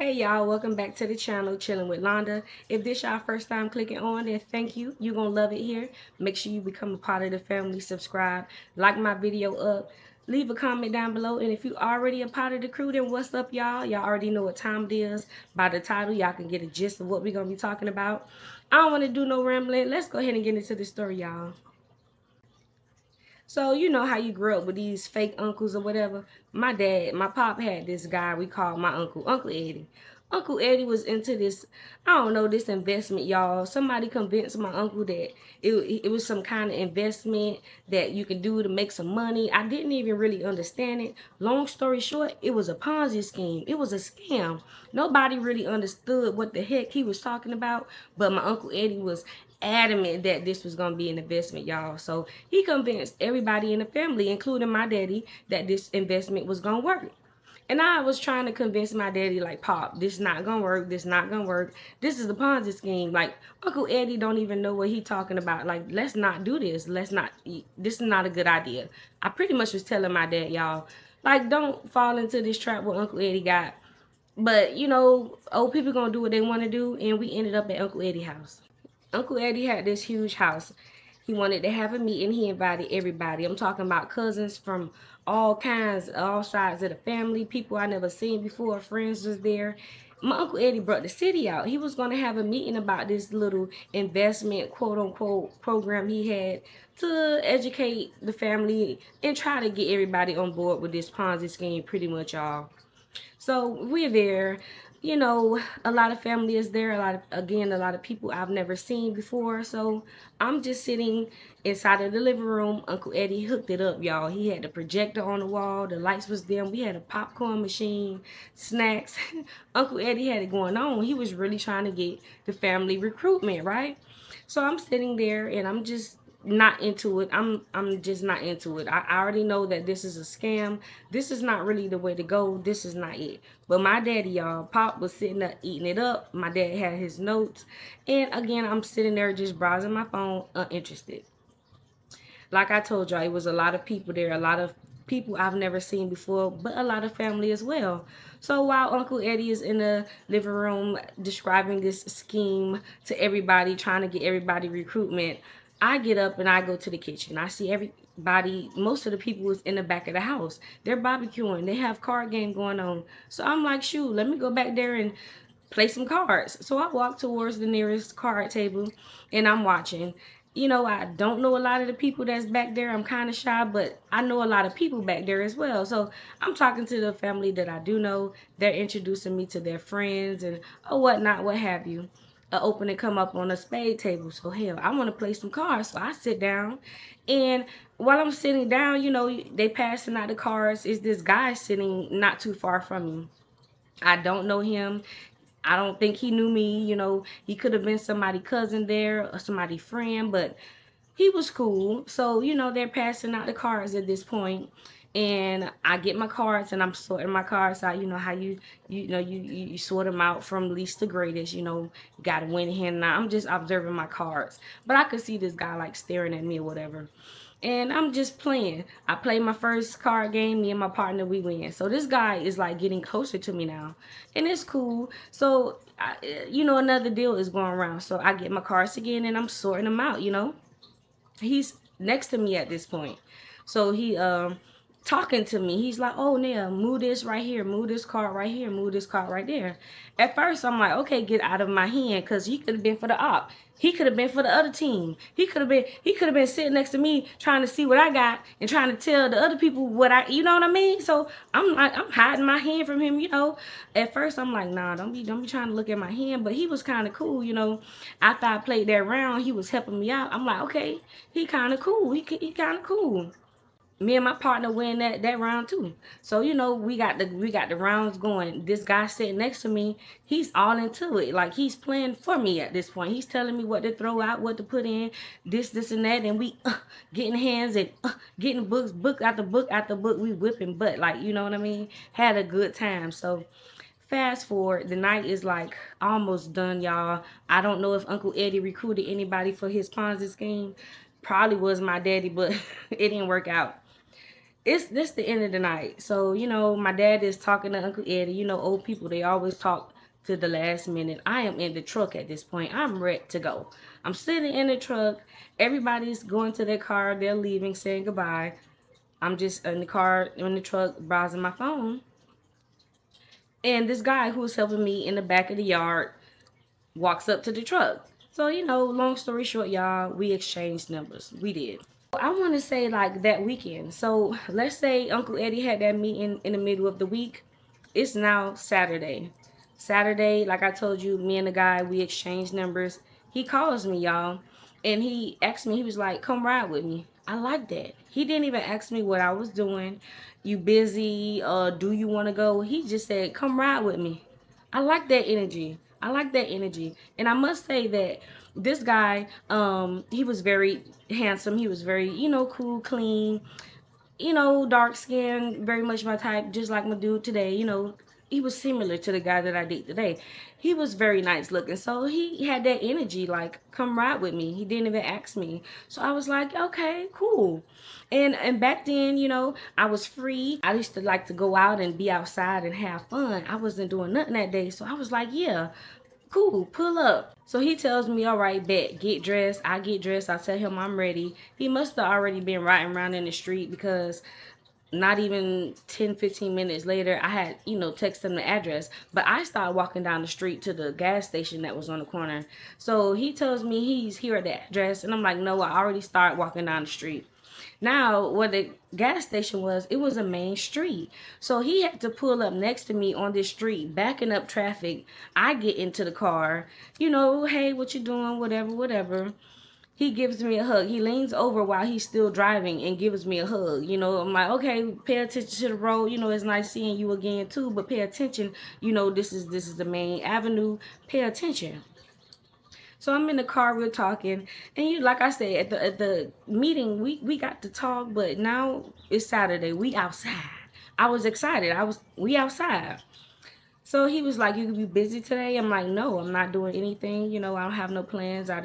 Hey y'all, welcome back to the channel, Chilling with Londa. If this y'all first time clicking on, then thank you. You're gonna love it here. Make sure you become a part of the family, subscribe, like my video up, leave a comment down below. And if you already a part of the crew, then what's up, y'all? Y'all already know what time it is. By the title, y'all can get a gist of what we're gonna be talking about. I don't wanna do no rambling. Let's go ahead and get into the story, y'all. So you know how you grew up with these fake uncles or whatever. My pop had this guy we called my uncle, Uncle Eddie. Uncle Eddie was into this, I don't know, this investment, y'all. Somebody convinced my uncle that it was some kind of investment that you can do to make some money. I didn't even really understand it. Long story short, it was a Ponzi scheme. It was a scam. Nobody really understood what the heck he was talking about, but my Uncle Eddie was adamant that this was going to be an investment, y'all. So he convinced everybody in the family, including my daddy, that this investment was going to work. And I was trying to convince my daddy, like, Pop, this not gonna work. This not gonna work. This is a Ponzi scheme. Like, Uncle Eddie don't even know what he talking about. Like, let's not do this. Let's not. This is not a good idea. I pretty much was telling my dad, y'all, like, don't fall into this trap what Uncle Eddie got. But you know, old people gonna do what they want to do, and we ended up at Uncle Eddie's house. Uncle Eddie had this huge house. He wanted to have a meeting. He invited everybody. I'm talking about cousins from all kinds, all sides of the family, people I never seen before, friends was there. My Uncle Eddie brought the city out. He was going to have a meeting about this little investment, quote unquote, program he had to educate the family and try to get everybody on board with this Ponzi scheme, pretty much, y'all. So we're there. You know, a lot of family is there. A lot of people I've never seen before. So I'm just sitting inside of the living room. Uncle Eddie hooked it up, y'all. He had the projector on the wall. The lights was dim. We had a popcorn machine, snacks. Uncle Eddie had it going on. He was really trying to get the family recruitment, right? So I'm sitting there and I'm just not into it. I'm just not into it. I already know that this is a scam. This is not really the way to go. This is not it. But my daddy, y'all, Pop was sitting there eating it up. My dad had his notes. And again, I'm sitting there just browsing my phone, uninterested. Like I told y'all, it was a lot of people there, a lot of people I've never seen before, but a lot of family as well. So while Uncle Eddie is in the living room describing this scheme to everybody, trying to get everybody recruitment, I get up and I go to the kitchen. I see everybody, most of the people is in the back of the house. They're barbecuing. They have card game going on. So I'm like, shoot, let me go back there and play some cards. So I walk towards the nearest card table and I'm watching. You know, I don't know a lot of the people that's back there. I'm kind of shy, but I know a lot of people back there as well. So I'm talking to the family that I do know. They're introducing me to their friends and oh, whatnot, what have you. A opening come up on a spade table. So hell, I want to play some cards. So I sit down, and while I'm sitting down, you know, they passing out the cards. Is this guy sitting not too far from me? I don't know him. I don't think he knew me. You know, he could have been somebody cousin there or somebody friend, but he was cool. So, you know, they're passing out the cards at this point. And I get my cards and I'm sorting my cards out. You know how you sort them out from least to greatest. You know, you got to win hand. Now I'm just observing my cards, but I could see this guy like staring at me or whatever. And I'm just playing. I play my first card game. Me and my partner, we win. So this guy is like getting closer to me now, and it's cool. So, you know, another deal is going around. So I get my cards again, and I'm sorting them out. You know, he's next to me at this point. So he talking to me. He's like, "Oh, Nia, move this right here, move this card right here, move this card right there." At first, I'm like, "Okay, get out of my hand," because he could have been for the op. He could have been for the other team. He could have been sitting next to me trying to see what I got and trying to tell the other people what I, you know what I mean? So I'm like, I'm hiding my hand from him, you know. At first, I'm like, nah, don't be trying to look at my hand. But he was kind of cool, you know. After I played that round, he was helping me out. I'm like, okay, he kind of cool. He kind of cool. Me and my partner win that round too. So you know we got the rounds going. This guy sitting next to me, he's all into it. Like he's playing for me at this point. He's telling me what to throw out, what to put in, this and that, and we getting hands and getting books, book after book after book. We whipping butt, like you know what I mean. Had a good time. So fast forward, the night is like almost done, y'all. I don't know if Uncle Eddie recruited anybody for his Ponzi scheme. Probably was my daddy, but it didn't work out. It's this the end of the night. So, you know, my dad is talking to Uncle Eddie. You know, old people, they always talk to the last minute. I am in the truck at this point. I'm ready to go. I'm sitting in the truck. Everybody's going to their car. They're leaving, saying goodbye. I'm just in the car, in the truck, browsing my phone. And this guy who was helping me in the back of the yard walks up to the truck. So, long story short, y'all, we exchanged numbers. We did. I want to say like that weekend. So let's say Uncle Eddie had that meeting in the middle of the week. It's now Saturday. Saturday, like I told you, me and the guy, we exchanged numbers. He calls me, y'all, and he asked me, he was like, come ride with me. I like that. He didn't even ask me what I was doing. You busy? Do you want to go? He just said, come ride with me. I like that energy. I like that energy. And I must say that this guy, he was very handsome. He was very, cool, clean, dark skin, very much my type, just like my dude today. He was similar to the guy that I date today. He was very nice looking. So he had that energy, like, come ride with me. He didn't even ask me. So I was like, okay, cool. And back then, I was free. I used to like to go out and be outside and have fun. I wasn't doing nothing that day. So I was like, yeah, cool, pull up. So he tells me, all right, bet, get dressed. I get dressed. I tell him I'm ready. He must have already been riding around in the street because not even 10-15 minutes later, I had, text him the address. But I started walking down the street to the gas station that was on the corner. So he tells me he's here at the address. And I'm like, no, I already started walking down the street. Now, where the gas station was, it was a main street. So he had to pull up next to me on this street, backing up traffic. I get into the car, hey, what you doing? Whatever, whatever. He gives me a hug. He leans over while he's still driving and gives me a hug. I'm like, okay, pay attention to the road. It's nice seeing you again too, but pay attention. This is the main avenue. Pay attention. So I'm in the car, we're talking, and like I said, at the meeting, we got to talk, but now it's Saturday. We outside. I was excited. We outside. So he was like, "You busy today?" I'm like, "No, I'm not doing anything. I don't have no plans. I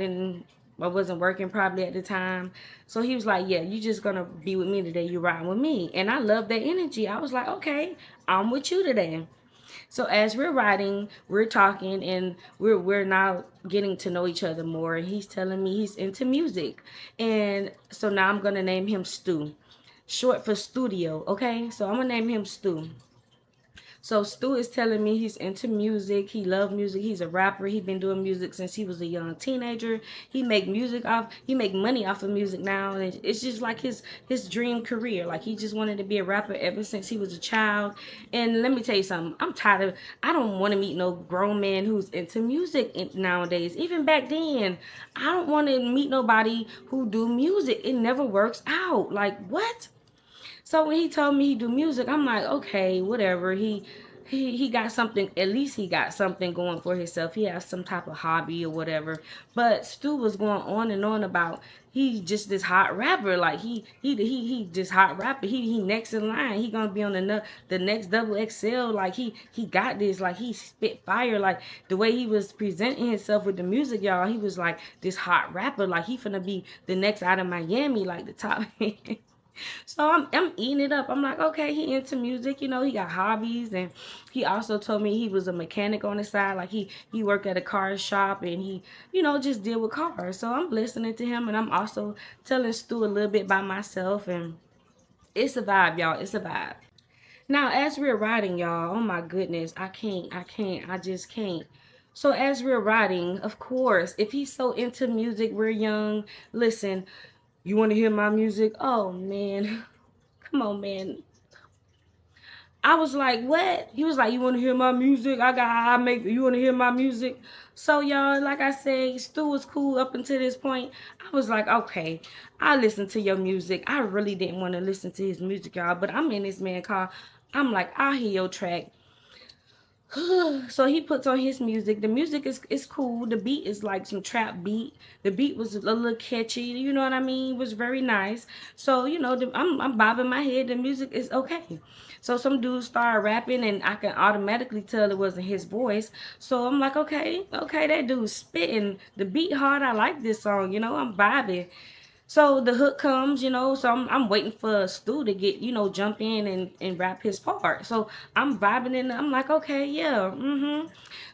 wasn't working probably at the time." So he was like, "Yeah, you just gonna be with me today. You riding with me," and I love that energy. I was like, "Okay, I'm with you today." So as we're riding, we're talking, and we're now getting to know each other more. And he's telling me he's into music, and so now I'm gonna name him Stu, short for studio. Okay, so I'm gonna name him Stu. So Stu is telling me he's into music. He loves music. He's a rapper. He's been doing music since he was a young teenager. He make money off of music now, and it's just like his dream career. Like he just wanted to be a rapper ever since he was a child. And let me tell you something. I'm tired of. I don't want to meet no grown man who's into music nowadays. Even back then, I don't want to meet nobody who do music. It never works out. Like what? So when he told me he do music, I'm like, okay, whatever. He got something. At least he got something going for himself. He has some type of hobby or whatever. But Stu was going on and on about he just this hot rapper. Like he just hot rapper. He next in line. He gonna be on the next double XL. Like he got this. Like he spit fire. Like the way he was presenting himself with the music, y'all. He was like this hot rapper. Like he finna be the next out of Miami. Like the top. So I'm eating it up. I'm like, okay, he into music, he got hobbies, and he also told me he was a mechanic on the side. Like he worked at a car shop, and he, just deal with cars. So I'm listening to him, and I'm also telling Stu a little bit by myself, and it's a vibe, y'all. It's a vibe. Now, as we're riding, y'all, oh my goodness, I just can't. So as we're riding, of course, if he's so into music, we're young. Listen, you want to hear my music? Oh man, come on, man. I was like, what? He was like, you want to hear my music? You want to hear my music? So, y'all, like I said, Stu was cool up until this point. I was like, okay, I listen to your music. I really didn't want to listen to his music, y'all, but I'm in this man car. I'm like, I'll hear your track. So he puts on his music. The music is cool. The beat is like some trap beat. The beat was a little catchy. You know what I mean? It was very nice. So I'm bobbing my head. The music is okay. So some dude started rapping, and I can automatically tell it wasn't his voice. So I'm like, okay, that dude's spitting. The beat hard. I like this song. I'm vibing. So the hook comes, so I'm waiting for Stu to get, jump in and rap his part. So I'm vibing and I'm like, okay, yeah,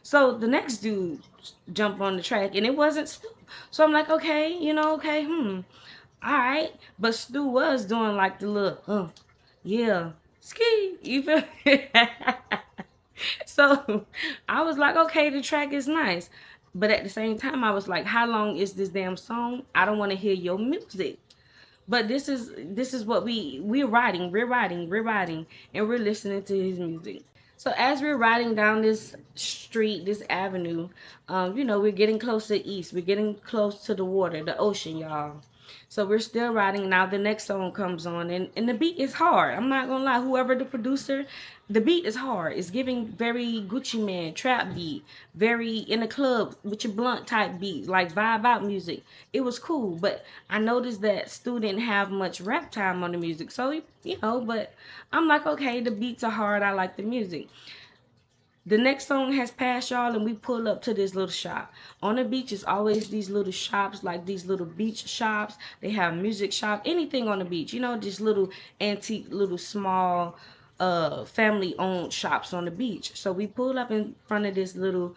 So the next dude jump on the track and it wasn't Stu. So I'm like, okay, okay, all right. But Stu was doing like the little, yeah, ski, you feel me? So I was like, okay, the track is nice. But at the same time, I was like, how long is this damn song? I don't want to hear your music. But this is what we're riding, and we're listening to his music. So as we're riding down this street, this avenue, we're getting close to the east. We're getting close to the water, the ocean, y'all. So we're still riding. Now the next song comes on, and the beat is hard. I'm not gonna lie. Whoever the producer, the beat is hard. It's giving very Gucci Man trap beat, very in the club with your blunt type beat, like vibe out music. It was cool, but I noticed that Stu didn't have much rap time on the music. So but I'm like, okay, the beats are hard. I like the music. The next song has passed, y'all, and we pull up to this little shop. On the beach is always these little shops, like these little beach shops. They have music shop, anything on the beach. Just little antique, little small, family owned shops on the beach. So we pull up in front of this little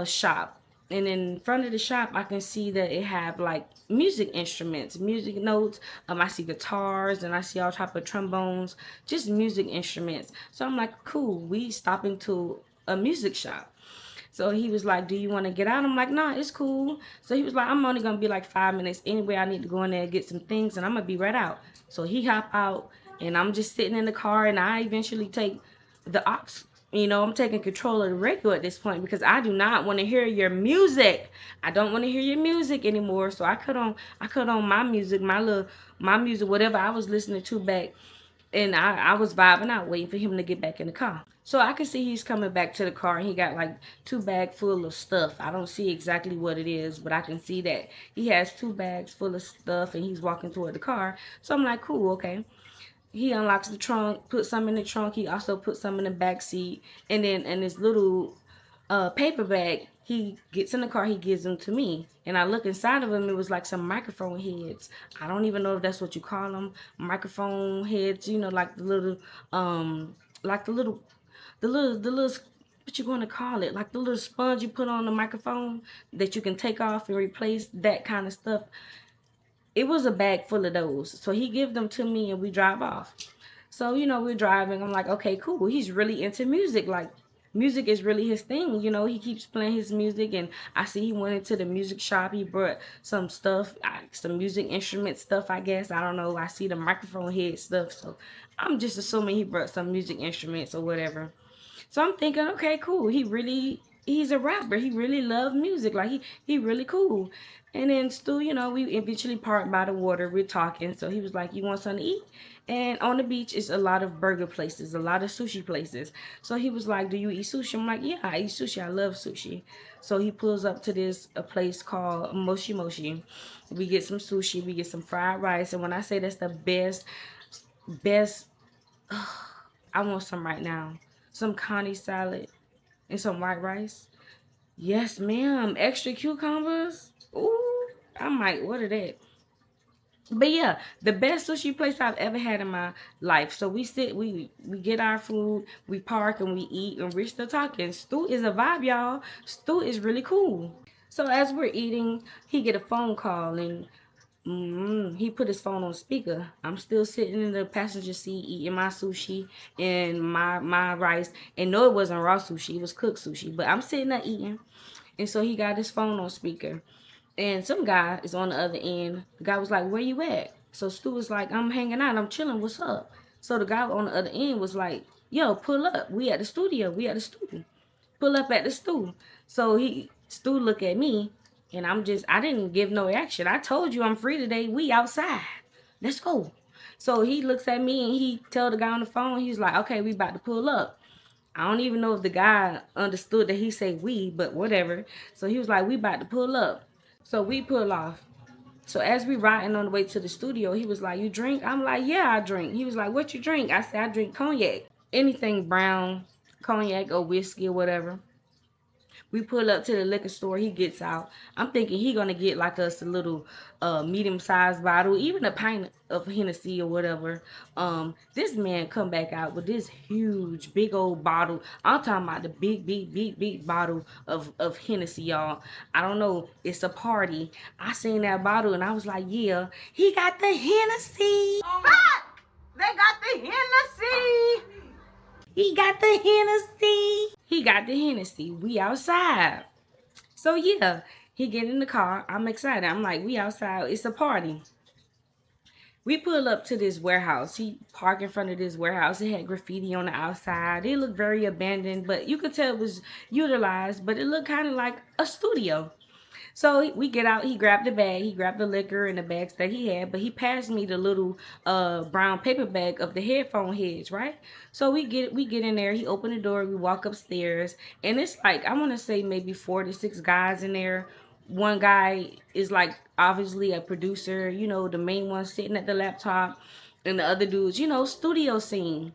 shop. And in front of the shop, I can see that it have like music instruments, music notes. I see guitars and I see all type of trombones, just music instruments. So I'm like, cool. We stop into a music shop. So he was like, do you want to get out? I'm like, nah, it's cool. So he was like, I'm only going to be like 5 minutes. Anyway, I need to go in there and get some things and I'm going to be right out. So he hop out and I'm just sitting in the car and I eventually take the aux. I'm taking control of the radio at this point because I do not want to hear your music. I don't want to hear your music anymore. So I cut on my music, my music, whatever I was listening to back, and I was vibing out, waiting for him to get back in the car. So I can see he's coming back to the car, and he got like 2 bags full of stuff. I don't see exactly what it is, but I can see that he has 2 bags full of stuff, and he's walking toward the car. So I'm like, cool, okay. He unlocks the trunk, puts some in the trunk. He also put some in the back seat, and then in this little paper bag, he gets in the car, he gives them to me, and I look inside of him. It was like some microphone heads. I don't even know if that's what you call them, microphone heads. Like the little, like the little, what you going to call it, like the little sponge you put on the microphone that you can take off and replace, that kind of stuff. It was a bag full of those. So he give them to me and we drive off. So, we're driving. I'm like, okay, cool. He's really into music. Like, music is really his thing. He keeps playing his music. And I see he went into the music shop. He brought some stuff, some music instrument stuff, I guess. I don't know. I see the microphone head stuff. So I'm just assuming he brought some music instruments or whatever. So I'm thinking, okay, cool. He's a rapper. He really loves music. Like he really cool. And then Stu, we eventually parked by the water. We're talking. So he was like, you want something to eat? And on the beach is a lot of burger places, a lot of sushi places. So he was like, do you eat sushi? I'm like, yeah, I eat sushi. I love sushi. So he pulls up to a place called Moshi Moshi. We get some sushi, we get some fried rice. And when I say that's the best, I want some right now. Some connie salad and some white rice. Yes, ma'am. Extra cucumbers. Ooh, I might order that. But yeah, the best sushi place I've ever had in my life. So we get our food, we park and we eat, and we're still talking. Stu is a vibe, y'all. Stu is really cool. So as we're eating, he get a phone call and he put his phone on speaker. I'm still sitting in the passenger seat eating my sushi and my rice. And no, it wasn't raw sushi. It was cooked sushi. But I'm sitting there eating. And so he got his phone on speaker. And some guy is on the other end. The guy was like, where you at? So Stu was like, I'm hanging out. I'm chilling. What's up? So the guy on the other end was like, yo, pull up. We at the studio. We at the studio. Pull up at the stool. So Stu look at me, and I didn't give no reaction. I told you I'm free today. We outside. Let's go. So he looks at me and he tell the guy on the phone, he's like, okay, we about to pull up. I don't even know if the guy understood that he said we, but whatever. So he was like, we about to pull up. So we pull off. So as we riding on the way to the studio, he was like, you drink? I'm like, yeah, I drink. He was like, what you drink? I said, I drink cognac. Anything brown, cognac or whiskey or whatever. We pull up to the liquor store. He gets out. I'm thinking he gonna get like us a little medium-sized bottle, even a pint of Hennessy or whatever. This man come back out with this huge, big old bottle. I'm talking about the big, big, big, big bottle of Hennessy, y'all. I don't know. It's a party. I seen that bottle and I was like, yeah, he got the Hennessy. Fuck! They got the Hennessy. He got the Hennessy. He got the Hennessy. We outside. So yeah, he get in the car. I'm excited. I'm like, we outside. It's a party. We pull up to this warehouse. He parked in front of this warehouse. It had graffiti on the outside. It looked very abandoned, but you could tell it was utilized, but it looked kind of like a studio. So we get out, he grabbed the bag, he grabbed the liquor and the bags that he had, but he passed me the little brown paper bag of the headphone heads, right? So we get in there, he opened the door, we walk upstairs, and it's like, I wanna say maybe 4 to 6 guys in there. One guy is like obviously a producer, the main one sitting at the laptop, and the other dudes, studio scene.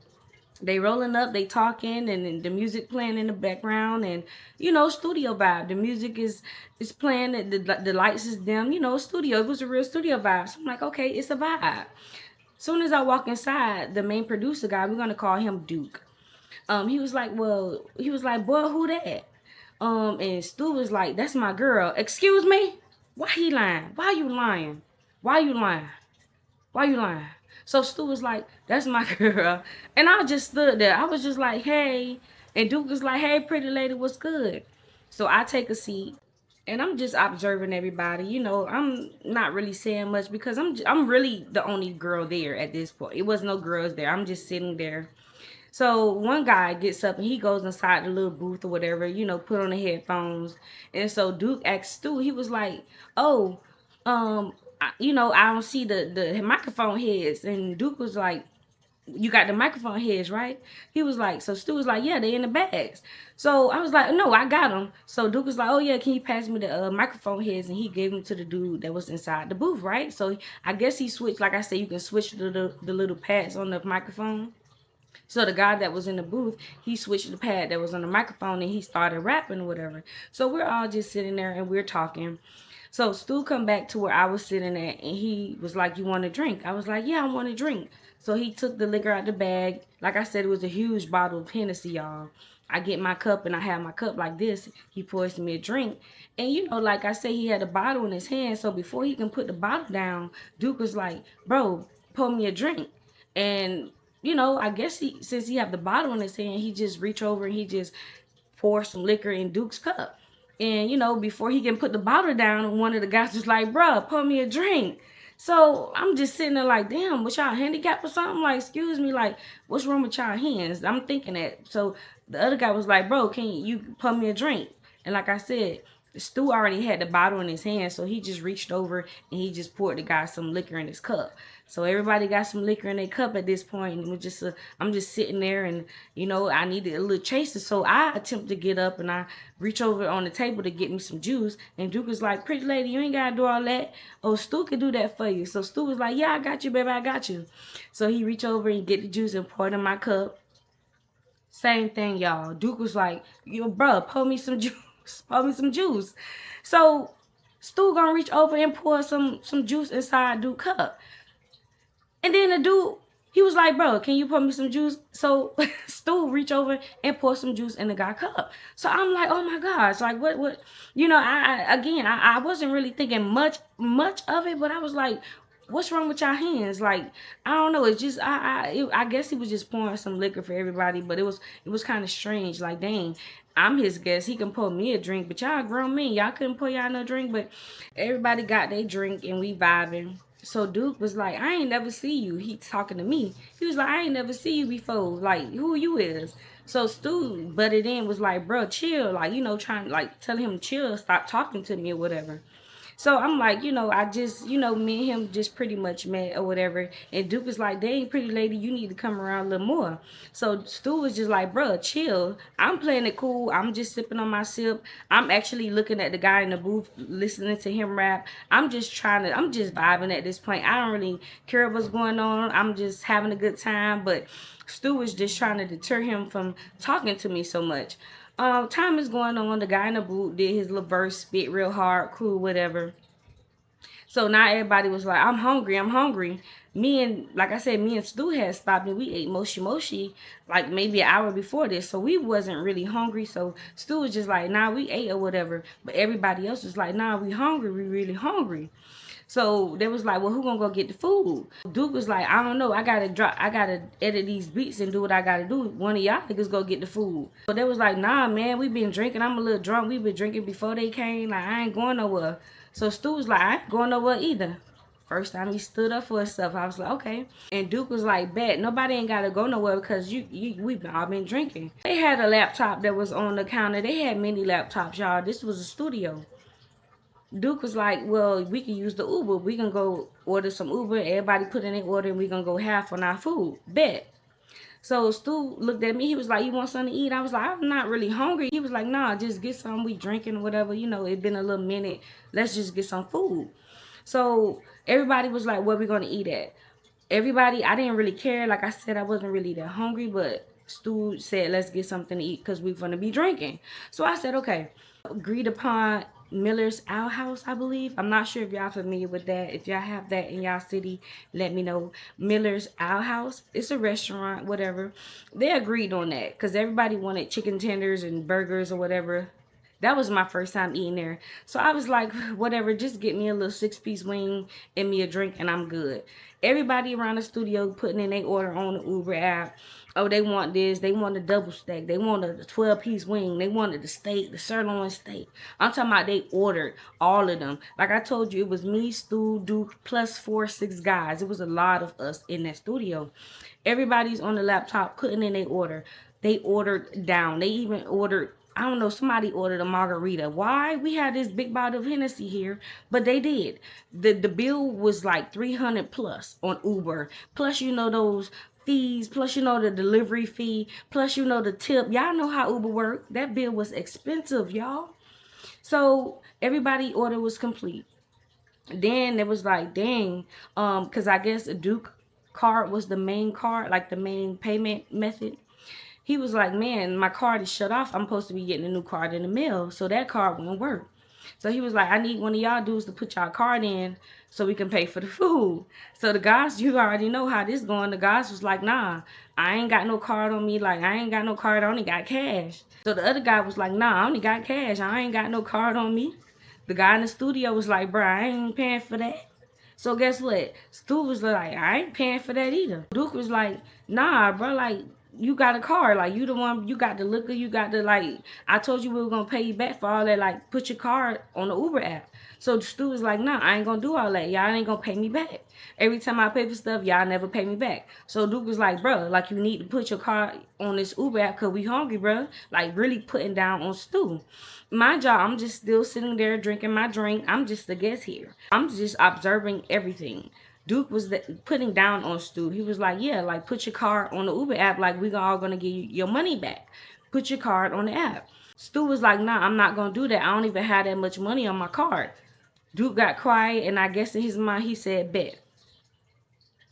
They rolling up, they talking, and then the music playing in the background, and studio vibe. The music is playing, the lights is dim, studio. It was a real studio vibe. So I'm like, okay, it's a vibe. Soon as I walk inside, the main producer guy, we're gonna call him Duke. He was like, boy, who that? And Stu was like, that's my girl. Excuse me? Why he lying? Why you lying? Why you lying? Why you lying? So Stu was like, that's my girl. And I just stood there. I was just like, hey. And Duke was like, hey, pretty lady, what's good? So I take a seat and I'm just observing everybody. I'm not really saying much because I'm really the only girl there at this point. It was no girls there. I'm just sitting there. So one guy gets up and he goes inside the little booth or whatever, put on the headphones. And so Duke asked Stu, he was like, oh, I don't see the microphone heads. And Duke was like, you got the microphone heads, right? He was like, so Stu was like, yeah, they in the bags. So I was like, no, I got them. So Duke was like, oh yeah, can you pass me the microphone heads? And he gave them to the dude that was inside the booth, right? So I guess he switched, like I said, you can switch the little pads on the microphone. So the guy that was in the booth, he switched the pad that was on the microphone and he started rapping or whatever. So we're all just sitting there and we're talking. So Stu come back to where I was sitting at and he was like, you want a drink? I was like, yeah, I want a drink. So he took the liquor out the bag. Like I said, it was a huge bottle of Hennessy, y'all. I get my cup and I have my cup like this. He pours me a drink. And like I said, he had a bottle in his hand. So before he can put the bottle down, Duke was like, bro, pour me a drink. And I guess since he have the bottle in his hand, he just reach over and he just pour some liquor in Duke's cup. And before he can put the bottle down, one of the guys was like, bruh, pour me a drink. So I'm just sitting there like, damn, was y'all handicapped or something? Like, excuse me, like, what's wrong with y'all hands? I'm thinking that. So the other guy was like, bro, can you pour me a drink? And like I said, Stu already had the bottle in his hand, so he just reached over and he just poured the guy some liquor in his cup. So everybody got some liquor in their cup at this point, and I'm just sitting there, and I needed a little chaser, so I attempt to get up and I reach over on the table to get me some juice. And Duke was like, "Pretty lady, you ain't gotta do all that. Oh, Stu can do that for you." So Stu was like, "Yeah, I got you, baby, I got you." So he reached over and get the juice and pour it in my cup. Same thing, y'all. Duke was like, "Yo, bro, pour me some juice." Pour me some juice. So Stu gonna reach over and pour some juice inside Duke's cup. And then the dude, he was like, bro, can you pour me some juice? So Stu reach over and pour some juice in the guy's cup. So I'm like, oh my gosh, like what? I wasn't really thinking much of it, but I was like, what's wrong with y'all hands? Like, I don't know. It's just, I guess he was just pouring some liquor for everybody, but it was kind of strange. Like, dang, I'm his guest. He can pour me a drink, but y'all grown men. Y'all couldn't pour y'all no drink, but everybody got their drink and we vibing. So Duke was like, I ain't never see you. He talking to me. He was like, I ain't never see you before. Like, who you is? So Stu butted in, was like, bro, chill. Like, trying, like, telling him chill, stop talking to me or whatever. So I'm like, I just, me and him just pretty much met or whatever. And Duke was like, dang, pretty lady, you need to come around a little more. So Stu was just like, bro, chill. I'm playing it cool. I'm just sipping on my sip. I'm actually looking at the guy in the booth, listening to him rap. I'm just vibing at this point. I don't really care what's going on. I'm just having a good time. But Stu was just trying to deter him from talking to me so much. Time is going on. The guy in the boot did his little burst, spit real hard, cool, whatever. So now everybody was like, I'm hungry, I'm hungry. Me and, like I said, me and Stu had stopped and we ate Moshi Moshi like maybe an hour before this. So we wasn't really hungry. So Stu was just like, nah, we ate or whatever. But everybody else was like, nah, we hungry, we really hungry. So they was like, well, who gonna go get the food? Duke was like, I don't know. I gotta edit these beats and do what I gotta do. One of y'all niggas go get the food. So they was like, nah, man, we been drinking. I'm a little drunk. We been drinking before they came. Like, I ain't going nowhere. So Stu was like, I ain't going nowhere either. First time he stood up for himself, I was like, okay. And Duke was like, bet, nobody ain't gotta go nowhere because we've all been drinking. They had a laptop that was on the counter. They had many laptops, y'all. This was a studio. Duke was like, well, we can use the Uber. We can go order some Uber. Everybody put in their order and we gonna go half on our food. Bet. So Stu looked at me. He was like, you want something to eat? I was like, I'm not really hungry. He was like, nah, just get some. We drinking or whatever. You know, it been a little minute. Let's just get some food. So everybody was like, where we gonna eat at? Everybody, I didn't really care. Like I said, I wasn't really that hungry, but Stu said, let's get something to eat because we're gonna be drinking. So I said, okay. Agreed upon Miller's Owl House, I believe. I'm not sure if y'all familiar with that. If y'all have that in y'all city, let me know. Miller's Owl House. It's a restaurant, whatever. They agreed on that because everybody wanted chicken tenders and burgers or whatever. That was my first time eating there. So I was like, whatever, just get me a little 6-piece wing and me a drink and I'm good. Everybody around the studio putting in their order on the Uber app. Oh, they want this. They want a double steak. They want a 12-piece wing. They wanted the steak, the sirloin steak. I'm talking about they ordered all of them. Like I told you, it was me, Stu, Duke, plus 6 guys. It was a lot of us in that studio. Everybody's on the laptop putting in their order. They ordered down. They even ordered, I don't know, somebody ordered a margarita. Why? We had this big bottle of Hennessy here, but they did. The bill was like 300 plus on Uber. Plus, you know, those fees, plus, you know, the delivery fee, plus, you know, the tip. Y'all know how Uber worked. That bill was expensive, y'all. So everybody order was complete. Then it was like, dang, because I guess a Duke card was the main card, like the main payment method. He was like, man, my card is shut off. I'm supposed to be getting a new card in the mail. So that card won't work. So he was like, I need one of y'all dudes to put y'all card in so we can pay for the food. So the guys, you already know how this going. The guys was like, nah, I ain't got no card on me. Like, I ain't got no card. I only got cash. So the other guy was like, nah, I only got cash. I ain't got no card on me. The guy in the studio was like, bro, I ain't paying for that. So guess what? Stu was like, I ain't paying for that either. Duke was like, nah, bro, like, you got a card. Like, you the one, you got the liquor, you got the, like, I told you we were going to pay you back for all that. Like, put your card on the Uber app. So Stu was like, nah, I ain't going to do all that. Y'all ain't going to pay me back. Every time I pay for stuff, y'all never pay me back. So Duke was like, bro, like, you need to put your card on this Uber app because we hungry, bro. Like, really putting down on Stu. My job, I'm just still sitting there drinking my drink. I'm just a guest here. I'm just observing everything. Duke was putting down on Stu. He was like, yeah, like, put your card on the Uber app. Like, we all going to give you your money back. Put your card on the app. Stu was like, nah, I'm not going to do that. I don't even have that much money on my card. Duke got quiet, and I guess in his mind, he said, bet.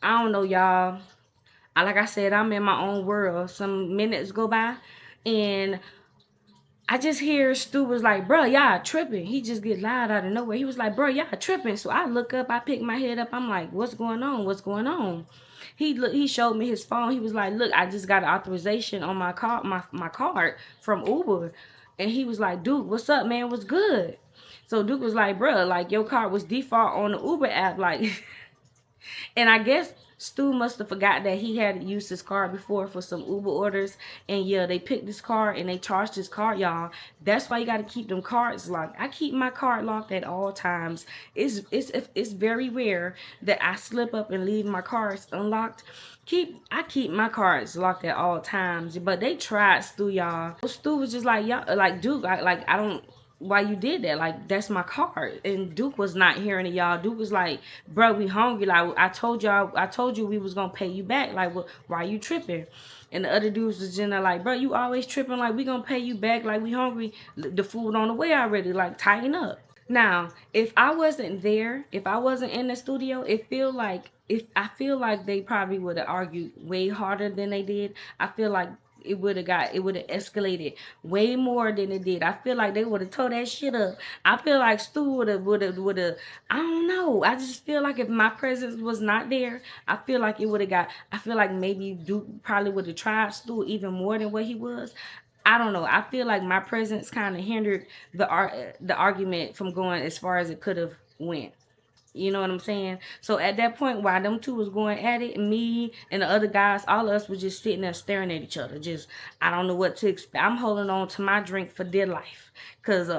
I don't know, y'all. Like I said, I'm in my own world. Some minutes go by, and I just hear Stu was like, bro, y'all tripping. He just get loud out of nowhere. He was like, bro, y'all tripping. So I look up, I pick my head up. I'm like, what's going on? What's going on? He showed me his phone. He was like, look, I just got an authorization on my card, my card from Uber. And he was like, Duke, what's up, man? What's good? So Duke was like, bro, like, your card was default on the Uber app. Like, and I guess Stu must have forgot that he had used his card before for some Uber orders. And yeah, they picked this card and they charged his card, y'all. That's why you got to keep them cards locked. I keep my card locked at all times. It's very rare that I slip up and leave my cards unlocked. I keep my cards locked at all times. But they tried Stu, y'all. Stu was just like, y'all, like, Duke, I don't, why you did that? Like, that's my card. And Duke was not hearing it, y'all. Duke was like, bro, we hungry. Like, I told you we was gonna pay you back. Like, why you tripping? And the other dudes was just like, bro, you always tripping. Like, we gonna pay you back. Like, we hungry. The food on the way already. Like, tighten up. Now, if I wasn't there, if I wasn't in the studio, I feel like they probably would have argued way harder than they did. I feel like it would have escalated way more than it did. I feel like they would have tore that shit up. I feel like Stu would have I don't know. I just feel like if my presence was not there, I feel like it would have got I feel like maybe Duke probably would have tried Stu even more than what he was. I don't know. I feel like my presence kind of hindered the argument from going as far as it could have went. You know what I'm saying? So at that point, while them two was going at it, me and the other guys, all of us was just sitting there staring at each other. Just, I don't know what to expect. I'm holding on to my drink for dear life. Cause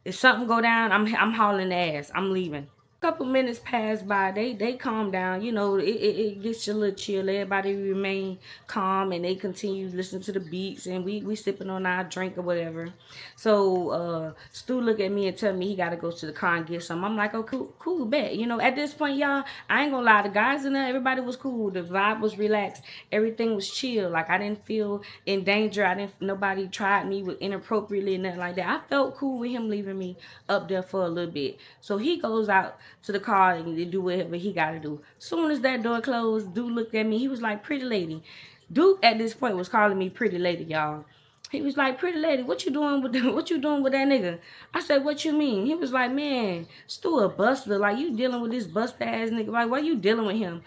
if something go down, I'm hauling ass. I'm leaving. Couple minutes pass by, they calm down. You know, it gets a little chill. Everybody remain calm and they continue to listen to the beats, and we sipping on our drink or whatever. So Stu look at me and tell me he gotta go to the car and get some. I'm like, oh, cool, bet. You know, at this point, y'all, I ain't gonna lie, the guys in there, everybody was cool. The vibe was relaxed. Everything was chill. Like I didn't feel in danger. I didn't nobody tried me with inappropriately and nothing like that. I felt cool with him leaving me up there for a little bit. So he goes out to the car and they do whatever he gotta do. Soon as that door closed, Duke looked at me. He was like, pretty lady. Duke at this point was calling me pretty lady, y'all. He was like, pretty lady, what you doing with what you doing with that nigga? I said, what you mean? He was like, man, Stu a buster. Like, you dealing with this buster ass nigga. Like, why you dealing with him?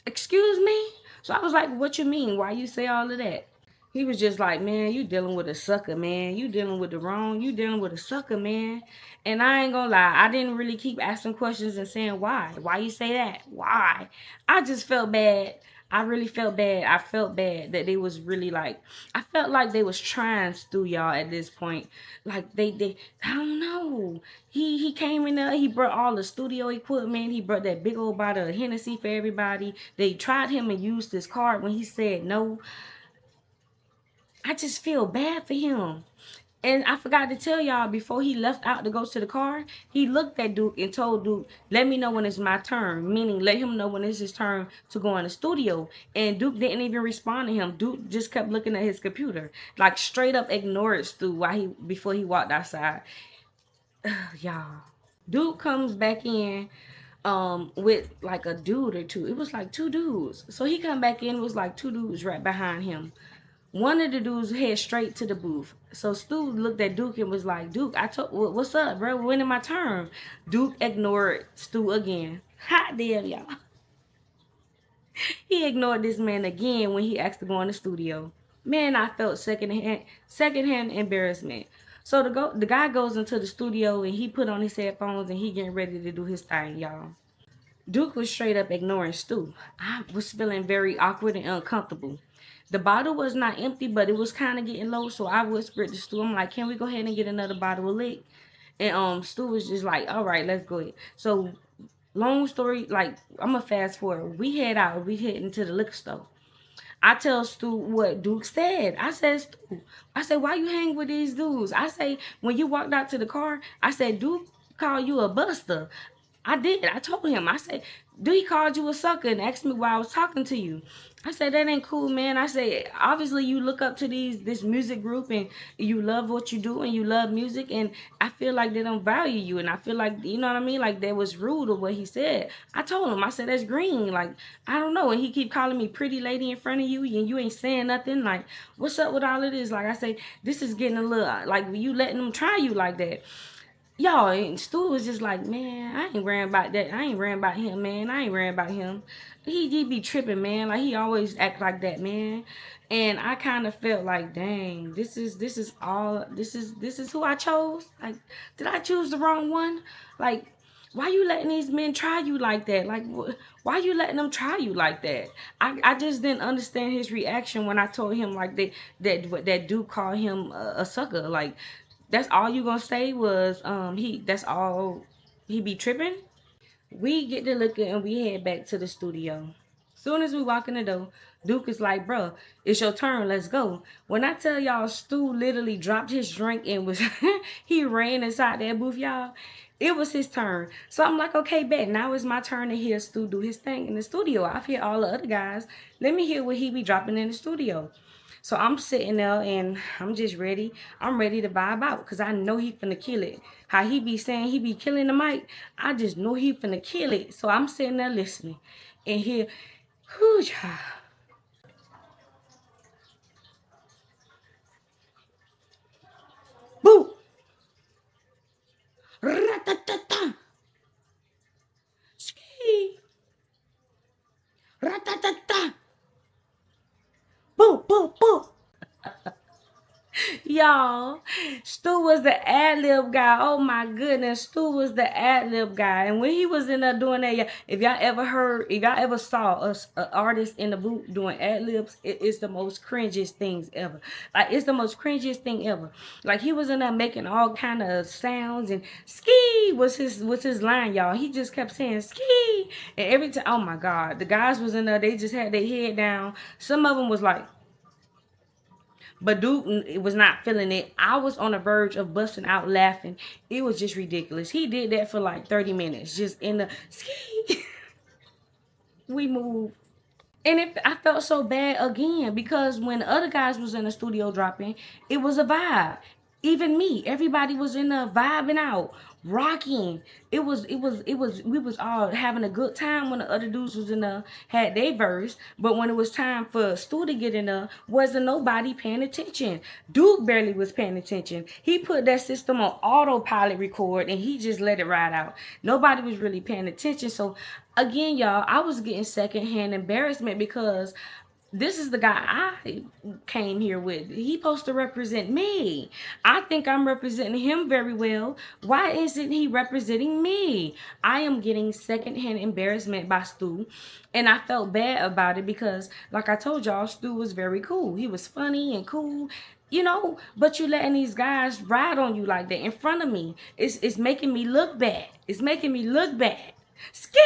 Excuse me? So I was like, what you mean? Why you say all of that? He was just like, man, you dealing with a sucker, man. You dealing with the wrong. You dealing with a sucker, man. And I ain't gonna lie, I didn't really keep asking questions and saying why. Why you say that? Why? I just felt bad. I really felt bad. I felt bad that they was really like, I felt like they was trying to y'all at this point. Like they I don't know. He came in there, he brought all the studio equipment, he brought that big old bottle of Hennessy for everybody. They tried him and used his card when he said no. I just feel bad for him. And I forgot to tell y'all, before he left out to go to the car, he looked at Duke and told Duke, let me know when it's my turn. Meaning, let him know when it's his turn to go in the studio. And Duke didn't even respond to him. Duke just kept looking at his computer. Like, straight up ignored Stu before he walked outside. Y'all. Duke comes back in with like a dude or two. It was like two dudes. So he come back in, was like two dudes right behind him. One of the dudes head straight to the booth. So Stu looked at Duke and was like, Duke, what's up, bro? When is my turn? Duke ignored Stu again. Hot damn, y'all. He ignored this man again when he asked to go in the studio. Man, I felt secondhand embarrassment. So the guy goes into the studio and he put on his headphones and he getting ready to do his thing, y'all. Duke was straight up ignoring Stu. I was feeling very awkward and uncomfortable. The bottle was not empty, but it was kind of getting low, so I whispered to Stu, I'm like, can we go ahead and get another bottle of lick? And Stu was just like, all right, let's go ahead. So long story, like, I'm going to fast forward. We head out. We head into the liquor store. I tell Stu what Duke said. I said, Stu, I said, why you hang with these dudes? I say, when you walked out to the car, I said, Duke called you a buster. I did. I told him. I said, dude, he called you a sucker and asked me why I was talking to you. I said, that ain't cool, man. I said, obviously you look up to this music group and you love what you do and you love music, and I feel like they don't value you, and I feel like, you know what I mean? Like, that was rude of what he said. I told him, I said, that's green. Like, I don't know. And he keep calling me pretty lady in front of you and you ain't saying nothing. Like, what's up with all of this? Like, I say, this is getting a little, like, you letting them try you like that. Y'all, and Stu was just like, man, I ain't worrying about that. I ain't worrying about him, man. I ain't worrying about him. He be tripping, man. Like, he always act like that, man. And I kind of felt like, dang, this is who I chose. Like, did I choose the wrong one? Like, why you letting these men try you like that? Like, why you letting them try you like that? I just didn't understand his reaction when I told him like that dude called him a sucker. Like, that's all you gonna say was that's all he be tripping? We get to looking and we head back to the studio. Soon as we walk in the door, Duke is like, bro, it's your turn, let's go. When I tell y'all, Stu literally dropped his drink and was he ran inside that booth, y'all. It was his turn. So I'm like, okay, bet. Now it's my turn to hear Stu do his thing in the studio. I've heard all the other guys. Let me hear what he be dropping in the studio. So I'm sitting there and I'm just ready. I'm ready to vibe out because I know he finna kill it. How he be saying he be killing the mic, I just know he finna kill it. So I'm sitting there listening and here, whoo, Boo! Ratatata! Ski! Ratatata! Boo! Boo! Boo! Y'all, Stu was the ad lib guy. Oh my goodness, Stu was the ad lib guy. And when he was in there doing that, if y'all ever heard, if y'all ever saw us, an artist in the booth doing ad libs, it is the most cringiest things ever. Like, it's the most cringiest thing ever. Like, he was in there making all kind of sounds, and ski was his line, y'all. He just kept saying ski, and every time, oh my god, the guys was in there. They just had their head down. Some of them was like. But Duke was not feeling it. I was on the verge of busting out laughing. It was just ridiculous. He did that for like 30 minutes. Just in the ski. We moved. And I felt so bad again because when the other guys was in the studio dropping, it was a vibe. Even me, everybody was in the vibing out, rocking. We was all having a good time when the other dudes was in the had their verse. But when it was time for Stu to get in there, wasn't nobody paying attention. Duke barely was paying attention. He put that system on autopilot record and he just let it ride out. Nobody was really paying attention. So again, y'all, I was getting secondhand embarrassment because this is the guy I came here with. He supposed to represent me. I think I'm representing him very well. Why isn't he representing me? I am getting secondhand embarrassment by Stu. And I felt bad about it because, like I told y'all, Stu was very cool. He was funny and cool. But you letting these guys ride on you like that in front of me. It's making me look bad. It's making me look bad. Ski!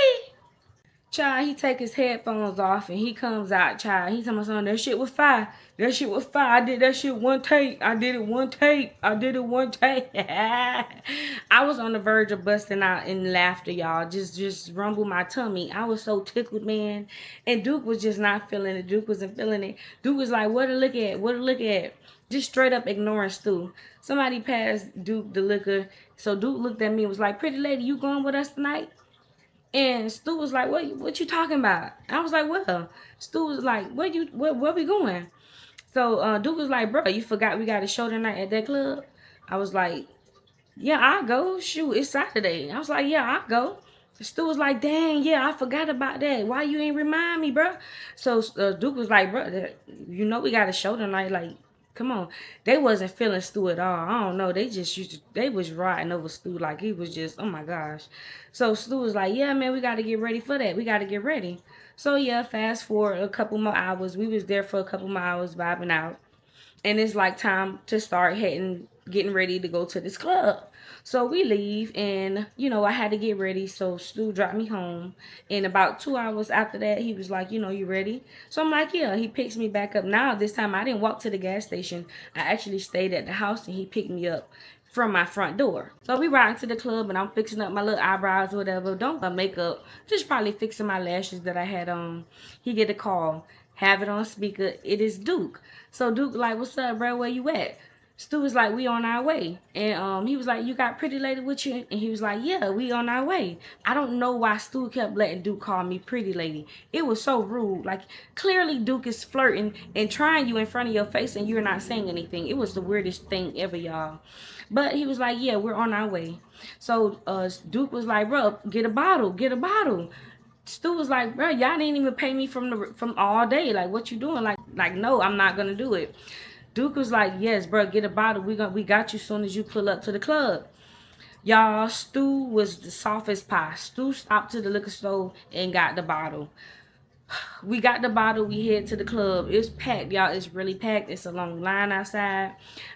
Child, he take his headphones off and he comes out, child. He tell my son, that shit was fire. That shit was fire. I did that shit one take. I did it one take. I did it one take. I was on the verge of busting out in laughter, y'all. Just rumble my tummy. I was so tickled, man. And Duke was just not feeling it. Duke wasn't feeling it. Duke was like, what to look at? What to look at? Just straight up ignoring Stu. Somebody passed Duke the liquor. So Duke looked at me and was like, pretty lady, you going with us tonight? And Stu was like, what you talking about? I was like, well, Stu was like, where we going? So Duke was like, bro, you forgot we got a show tonight at that club? I was like, yeah, I'll go. Shoot, it's Saturday. I was like, yeah, I'll go. Stu was like, dang, yeah, I forgot about that. Why you ain't remind me, bro? So Duke was like, bro, we got a show tonight. Like, come on. They wasn't feeling Stu at all. I don't know. They was riding over Stu like he was just, oh my gosh. So Stu was like, yeah, man, we got to get ready for that. We got to get ready. So yeah, fast forward a couple more hours. We was there for a couple more hours vibing out. And it's like time to start getting ready to go to this club. So we leave and, I had to get ready. So Stu dropped me home. And about 2 hours after that, he was like, you ready? So I'm like, yeah. He picks me back up. Now, this time I didn't walk to the gas station. I actually stayed at the house and he picked me up from my front door. So we ride to the club and I'm fixing up my little eyebrows or whatever. Don't makeup. Just probably fixing my lashes that I had on. He get a call. Have it on speaker. It is Duke. So Duke like, what's up, bro? Where you at? Stu was like, we on our way. And he was like, you got pretty lady with you? And he was like, yeah, we on our way. I don't know why Stu kept letting Duke call me pretty lady. It was so rude. Like, clearly Duke is flirting and trying you in front of your face and you're not saying anything. It was the weirdest thing ever, y'all. But he was like, yeah, we're on our way. So Duke was like, bro, get a bottle. Get a bottle. Stu was like, bro, y'all didn't even pay me from all day. Like, what you doing? Like, no, I'm not gonna do it. Duke was like, yes, bro, get a bottle. We got you soon as you pull up to the club. Y'all, Stu was the softest pie. Stu stopped to the liquor store and got the bottle. We got the bottle. We head to the club. It's packed, y'all. It's really packed. It's a long line outside.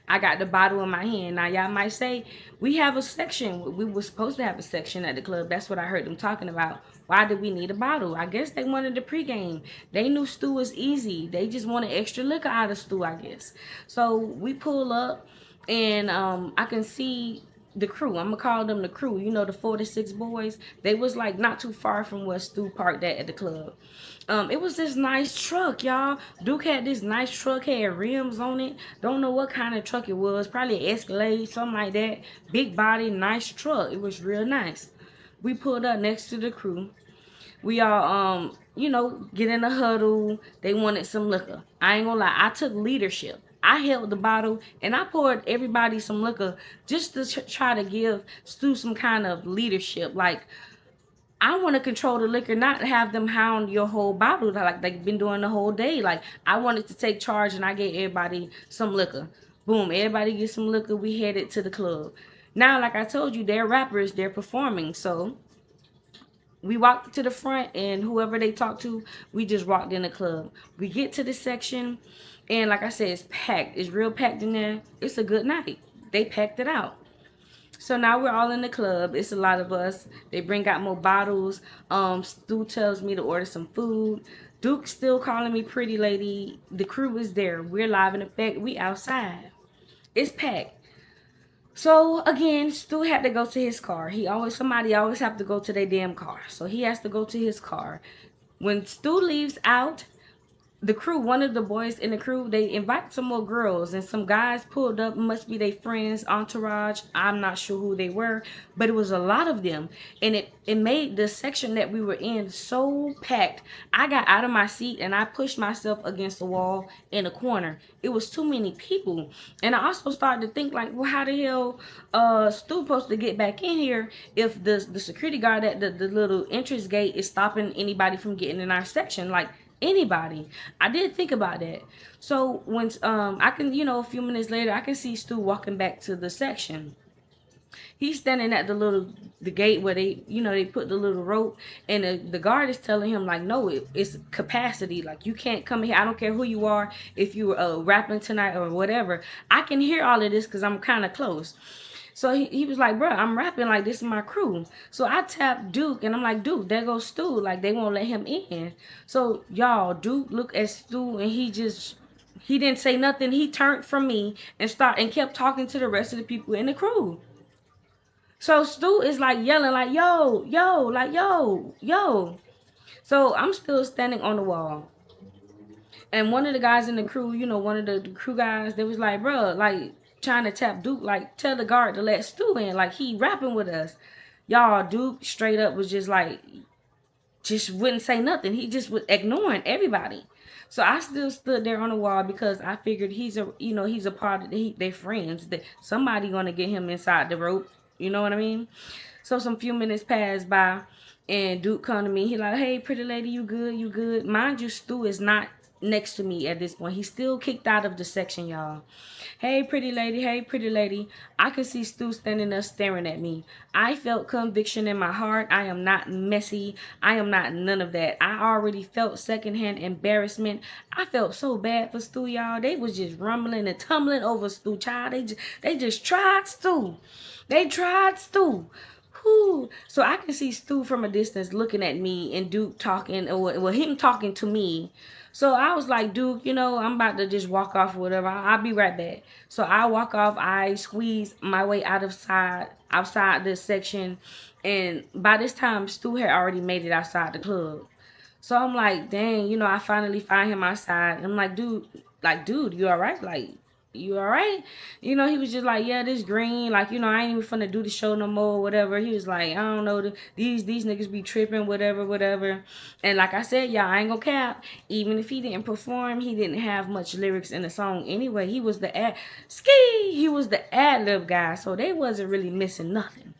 I got the bottle in my hand. Now, y'all might say, we have a section. We were supposed to have a section at the club. That's what I heard them talking about. Why did we need a bottle? I guess they wanted the pregame. They knew Stu was easy. They just wanted extra liquor out of Stu, I guess. So we pull up, and I can see the crew. I'm gonna call them the crew. The 46 boys. They was like not too far from where Stu parked at the club. It was this nice truck, y'all. Duke had this nice truck, had rims on it. Don't know what kind of truck it was. Probably an Escalade, something like that. Big body, nice truck. It was real nice. We pulled up next to the crew. We all, get in a huddle. They wanted some liquor. I ain't gonna lie. I took leadership. I held the bottle and I poured everybody some liquor just to try to give Stu some kind of leadership. Like, I want to control the liquor, not have them hound your whole bottle like they've been doing the whole day. Like, I wanted to take charge and I gave everybody some liquor. Boom, everybody gets some liquor. We headed to the club. Now, like I told you, they're rappers, they're performing. So we walked to the front and whoever they talked to, we just walked in the club. We get to the section and like I said, it's packed. It's real packed in there. It's a good night. They packed it out. So now we're all in the club. It's a lot of us. They bring out more bottles. Stu tells me to order some food. Duke's still calling me pretty lady. The crew is there. We're live in effect. We outside. It's packed. So again, Stu had to go to his car. Somebody always have to go to their damn car. So he has to go to his car. When Stu leaves out, the crew, one of the boys in the crew, they invite some more girls and some guys pulled up. Must be their friends, entourage. I'm not sure who they were, but it was a lot of them, and it made the section that we were in so packed. I got out of my seat and I pushed myself against the wall in a corner. It was too many people, and I also started to think like, well, how the hell Stu supposed to get back in here if the security guard at the little entrance gate is stopping anybody from getting in our section? Like, anybody. I did think about that. So when I can, a few minutes later, I can see Stu walking back to the section. He's standing at the gate where they put the little rope, and the guard is telling him like, no, it's capacity. Like, you can't come here. I don't care who you are, if you rapping tonight or whatever. I can hear all of this because I'm kind of close. So he was like, bro, I'm rapping, like, this is my crew. So I tapped Duke and I'm like, Duke, there goes Stu. Like, they won't let him in. So y'all, Duke looked at Stu and he didn't say nothing. He turned from me and kept talking to the rest of the people in the crew. So Stu is like yelling like, yo, yo, like, yo, yo. So I'm still standing on the wall. And one of the guys in the crew, one of the crew guys, they was like, bro, like, trying to tap Duke, like, tell the guard to let Stu in. Like, he rapping with us. Y'all, Duke straight up was just like, just wouldn't say nothing. He just was ignoring everybody. So I still stood there on the wall because I figured he's a part of their friends. That somebody gonna get him inside the rope. You know what I mean? So some few minutes passed by, and Duke come to me. He like, hey, pretty lady, you good? You good? Mind you, Stu is not next to me at this point. He's still kicked out of the section, y'all. Hey, pretty lady. Hey, pretty lady. I could see Stu standing there staring at me. I felt conviction in my heart. I am not messy. I am not none of that. I already felt secondhand embarrassment. I felt so bad for Stu, y'all. They was just rumbling and tumbling over Stu, child. They just tried Stu. They tried Stu. Whew. So I can see Stu from a distance looking at me and Duke talking, or him talking to me. So I was like, Duke, I'm about to just walk off or whatever. I'll be right back. So I walk off. I squeeze my way outside this section. And by this time, Stu had already made it outside the club. So I'm like, dang, I finally find him outside. I'm like, dude, you all right? Like, you all right? He was just like, yeah, this green. Like, I ain't even finna do the show no more, whatever. He was like, I don't know, these niggas be tripping, whatever, whatever. And like I said, y'all, I ain't gonna cap. Even if he didn't perform, he didn't have much lyrics in the song anyway. He was the ad-lib guy, so they wasn't really missing nothing.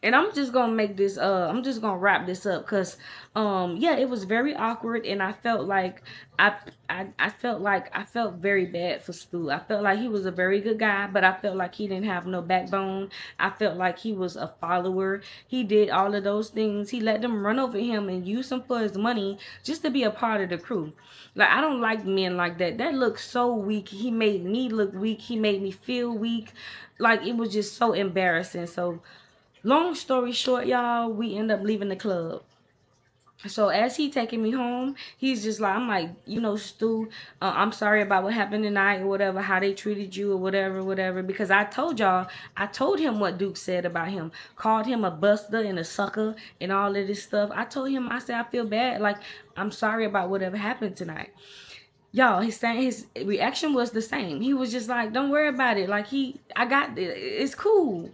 And I'm just gonna I'm just gonna wrap this up because yeah, it was very awkward, and I felt like I felt very bad for Stu. I felt like he was a very good guy, but I felt like he didn't have no backbone. I felt like he was a follower. He did all of those things. He let them run over him and use him for his money just to be a part of the crew. Like, I don't like men like that. That looks so weak. He made me look weak. He made me feel weak. Like, it was just so embarrassing. So long story short, y'all, we end up leaving the club. So as he taking me home, he's just like, I'm like, Stu, I'm sorry about what happened tonight or whatever, how they treated you or whatever, whatever. Because I told him what Duke said about him, called him a buster and a sucker and all of this stuff. I told him, I said, I feel bad. Like, I'm sorry about whatever happened tonight. Y'all, his reaction was the same. He was just like, don't worry about it. Like, I got it. It's cool.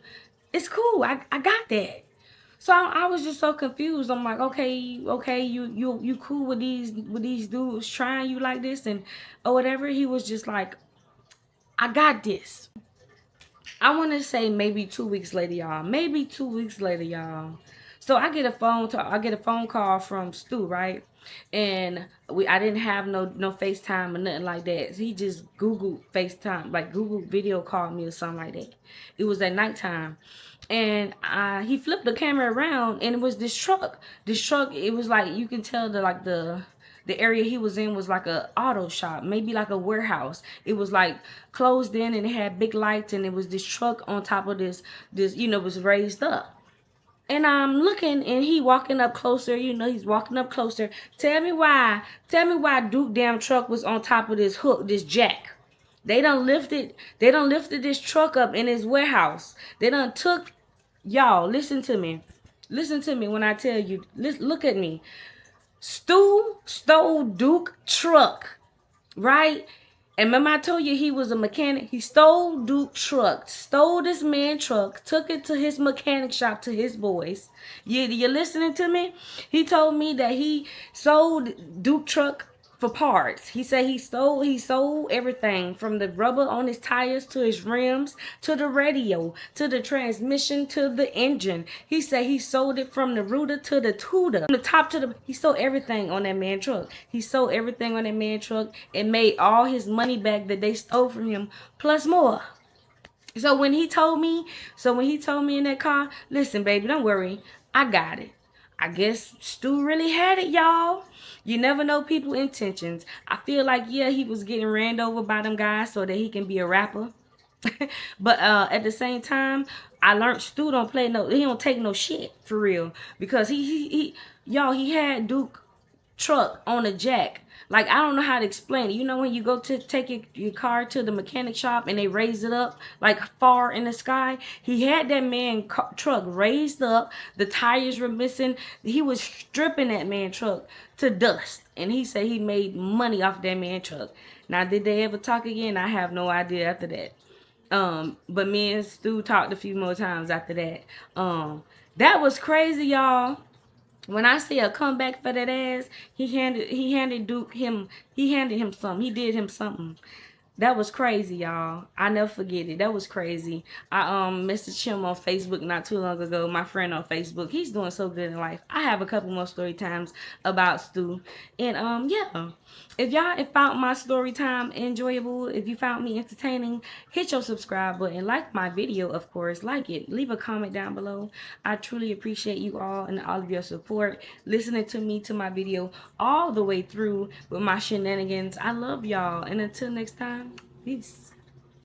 It's cool. I got that. So I was just so confused. I'm like, okay, okay, you cool with these dudes trying you like this and or whatever. He was just like, I got this. I want to say maybe 2 weeks later, y'all. Maybe 2 weeks later, y'all. So I get a phone call from Stu, right? And I didn't have no FaceTime or nothing like that. So he just Googled FaceTime, like Google video called me or something like that. It was at nighttime. And he flipped the camera around and it was this truck. This truck, it was like you can tell the area he was in was like a auto shop, maybe like a warehouse. It was like closed in and it had big lights and it was this truck on top of this was raised up. And I'm looking and he walking up closer, he's walking up closer. Tell me why Duke damn truck was on top of this hook, this jack. They done lifted this truck up in his warehouse. They done took, y'all, listen to me. Listen to me when I tell you, look at me. Stu stole Duke truck, right? And remember I told you he was a mechanic? He stole Duke truck, stole this man truck, took it to his mechanic shop to his boys. You listening to me? He told me that he sold Duke truck for parts. He said he sold everything from the rubber on his tires to his rims to the radio to the transmission to the engine. He said he sold it from the rooter to the tutor, from the top to the. He sold everything on that man truck. He sold everything on that man truck and made all his money back that they stole from him plus more. So when he told me in that car, listen, baby, don't worry, I got it. I guess Stu really had it, y'all. You never know people's intentions. I feel like, yeah, he was getting ran over by them guys so that he can be a rapper. But at the same time, I learned Stu he don't take no shit for real. Because he had Duke truck on a jack. Like, I don't know how to explain it. You know when you go to take your car to the mechanic shop and they raise it up like far in the sky? He had that man truck raised up. The tires were missing. He was stripping that man truck to dust. And he said he made money off that man truck. Now, did they ever talk again? I have no idea after that. But me and Stu talked a few more times after that. That was crazy, y'all. When I say a comeback for that ass, he handed him something. He did him something. That was crazy, y'all. I never forget it. That was crazy. I messaged him on Facebook not too long ago. My friend on Facebook. He's doing so good in life. I have a couple more story times about Stu. And yeah. If y'all found my story time enjoyable, if you found me entertaining, hit your subscribe button. Like my video, of course. Like it. Leave a comment down below. I truly appreciate you all and all of your support. Listening to my video all the way through with my shenanigans. I love y'all. And until next time, peace.